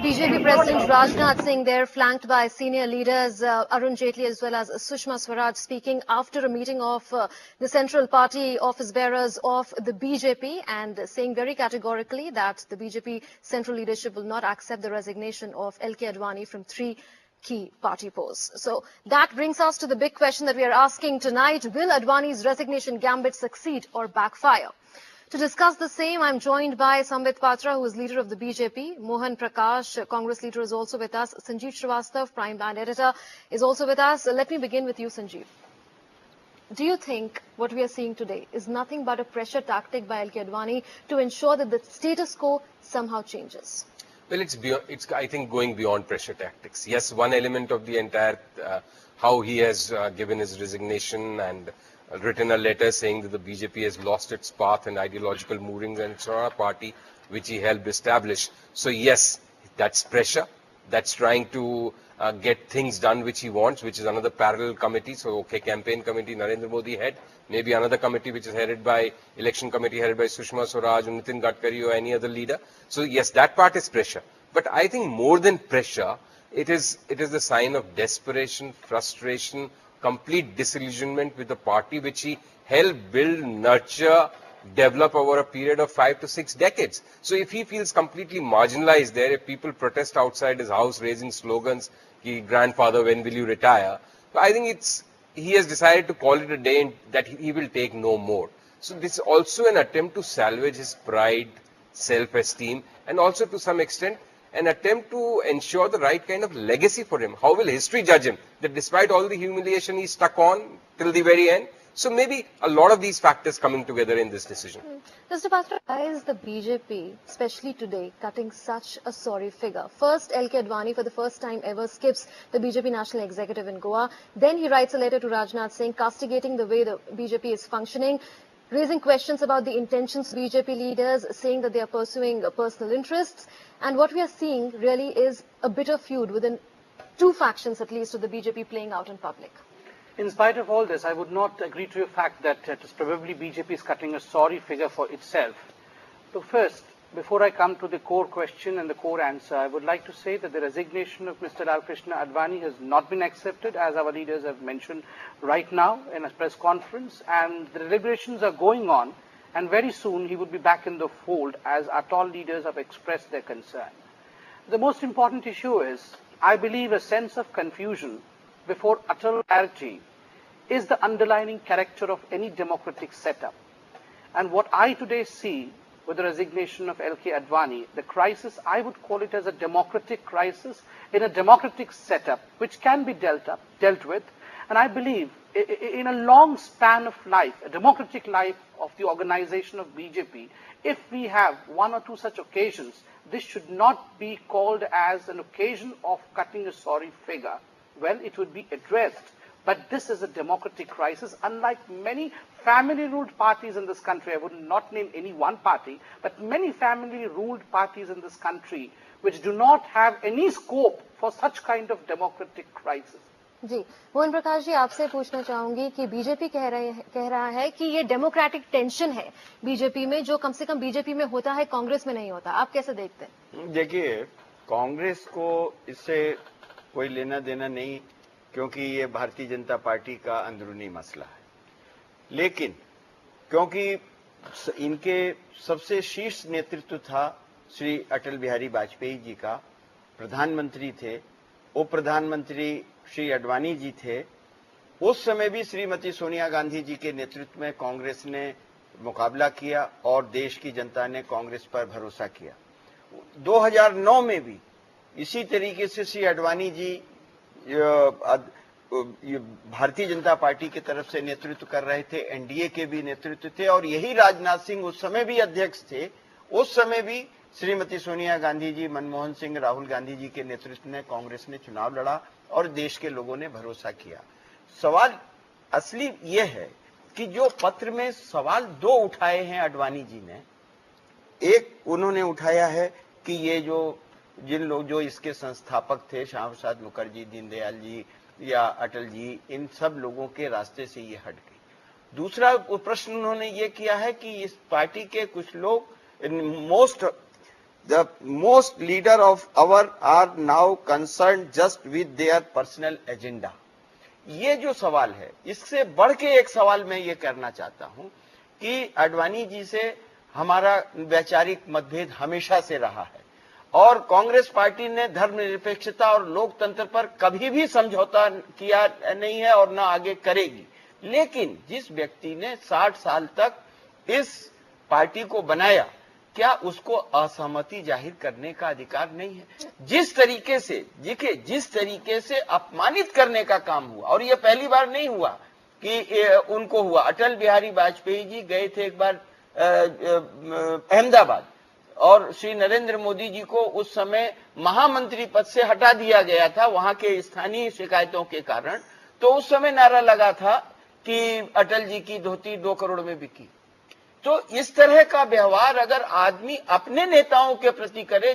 BJP President Rajnath Singh there, flanked by senior leaders Arun Jaitley as well as Sushma Swaraj, speaking after a meeting of the Central Party office bearers of the BJP, and saying very categorically that the BJP central leadership will not accept the resignation of LK Advani from 3 key party posts. So that brings us to the big question that we are asking tonight: will Advani's resignation gambit succeed or backfire? To discuss the same, I'm joined by Sambit Patra, who is leader of the BJP. Mohan Prakash, Congress leader, is also with us. Sanjeev Srivastav, Prime Band editor, is also with us. Let me begin with you, Sanjeev. Do you think what we are seeing today is nothing but a pressure tactic by LK Advani to ensure that the status quo somehow changes? Well, it's I think going beyond pressure tactics. Yes, one element of the entire how he has given his resignation and written a letter saying that the BJP has lost its path and ideological moorings, and it's not a party which he helped establish. So yes, that's pressure. That's trying to get things done which he wants, which is another parallel committee. So, okay, campaign committee, Narendra Modi head, maybe another committee which is headed by, election committee headed by Sushma Swaraj, Nitin Gadkari or any other leader. So yes, that part is pressure. But I think more than pressure, it is the sign of desperation, frustration, complete disillusionment with the party which he helped build, nurture, develop over a period of 5 to 6 decades. So if he feels completely marginalized there, if people protest outside his house raising slogans, grandfather, when will you retire? I think he has decided to call it a day and that he will take no more. So this is also an attempt to salvage his pride, self-esteem, and also to some extent an attempt to ensure the right kind of legacy for him. How will history judge him? That despite all the humiliation he stuck on till the very end. So maybe a lot of these factors coming together in this decision. Mr. Patra, why is the BJP, especially today, cutting such a sorry figure? First, LK Advani for the first time ever skips the BJP National Executive in Goa. Then he writes a letter to Rajnath Singh castigating the way the BJP is functioning, raising questions about the intentions of BJP leaders, saying that they are pursuing personal interests. And what we are seeing really is a bitter feud within 2 factions, at least, of the BJP playing out in public. In spite of all this, I would not agree to the fact that it is probably BJP is cutting a sorry figure for itself. So first, before I come to the core question and the core answer, I would like to say that the resignation of Mr. Lalkrishna Advani has not been accepted, as our leaders have mentioned right now in a press conference, and the deliberations are going on, and very soon he would be back in the fold, as our tall leaders have expressed their concern. The most important issue is, I believe, a sense of confusion before utter clarity is the underlying character of any democratic setup. And what I today see with the resignation of LK Advani, the crisis, I would call it as a democratic crisis in a democratic setup which can be dealt with. And I believe in a long span of life, a democratic life of the organization of BJP, if we have 1 or 2 such occasions, this should not be called as an occasion of cutting a sorry figure. Well, it would be addressed. But this is a democratic crisis, unlike many family-ruled parties in this country. I would not name any one party, but many family-ruled parties in this country which do not have any scope for such kind of democratic crisis. जी, मोहन प्रकाश जी, आपसे पूछना चाहूंगी कि BJP कह रहा है कि ये democratic tension है बीजेपी में, जो कम से कम बीजेपी में होता है, कांग्रेस में नहीं होता. आप कैसे देखते हैं? देखिए, कांग्रेस को इससे कोई लेना देना नहीं, क्योंकि ये भारतीय जनता पार्टी का अंदरूनी मसला है. लेकिन क्योंकि इनके सबसे शीर्ष नेतृत्व था श्री अटल बिहारी वाजपेयी जी का, प्रधानमंत्री थे, उप प्रधानमंत्री श्री अडवाणी जी थे, उस समय भी श्रीमती सोनिया गांधी जी के नेतृत्व में कांग्रेस ने मुकाबला किया और देश की जनता ने कांग्रेस पर भरोसा किया. 2009 में भी इसी तरीके से श्री अडवाणी जी भारतीय जनता पार्टी की तरफ से नेतृत्व कर रहे थे, एनडीए के भी नेतृत्व थे, और यही राजनाथ सिंह उस समय भी अध्यक्ष थे. उस समय भी श्रीमती सोनिया गांधी जी, मनमोहन सिंह, राहुल गांधी जी के नेतृत्व में कांग्रेस ने चुनाव लड़ा और देश के लोगों ने भरोसा किया. सवाल असली यह है कि जो पत्र में सवाल 2 उठाए हैं अडवाणी जी ने, एक उन्होंने उठाया है कि ये जो जिन लोग जो इसके संस्थापक थे, श्यामा प्रसाद मुखर्जी, दीनदयाल जी या अटल जी, इन सब लोगों के रास्ते से ये हट गई. दूसरा प्रश्न उन्होंने ये किया है कि इस पार्टी के कुछ लोग most the most leader of our are now concerned just with their personal agenda. ये जो सवाल है, इससे बढ़ के एक सवाल मैं ये करना चाहता हूं कि आडवाणी जी से हमारा वैचारिक मतभेद हमेशा से रहा है और कांग्रेस पार्टी ने धर्मनिरपेक्षता और लोकतंत्र पर कभी भी समझौता किया नहीं है और ना आगे करेगी। लेकिन जिस व्यक्ति ने 60 साल तक इस पार्टी को बनाया, क्या उसको असहमति जाहिर करने का अधिकार नहीं है? जिस तरीके से अपमानित करने का काम हुआ, और ये पहली बार नहीं हुआ कि उनको हुआ। अटल बिहारी वाजपेयी जी गए थे एक बार अहमदाबाद और श्री नरेंद्र मोदी जी को उस समय महामंत्री पद से हटा दिया गया था वहां के स्थानीय शिकायतों के कारण। तो उस समय नारा लगा था कि अटल जी की धोती 2 करोड़ में बिकी। तो इस तरह का व्यवहार अगर आदमी अपने नेताओं के प्रति करे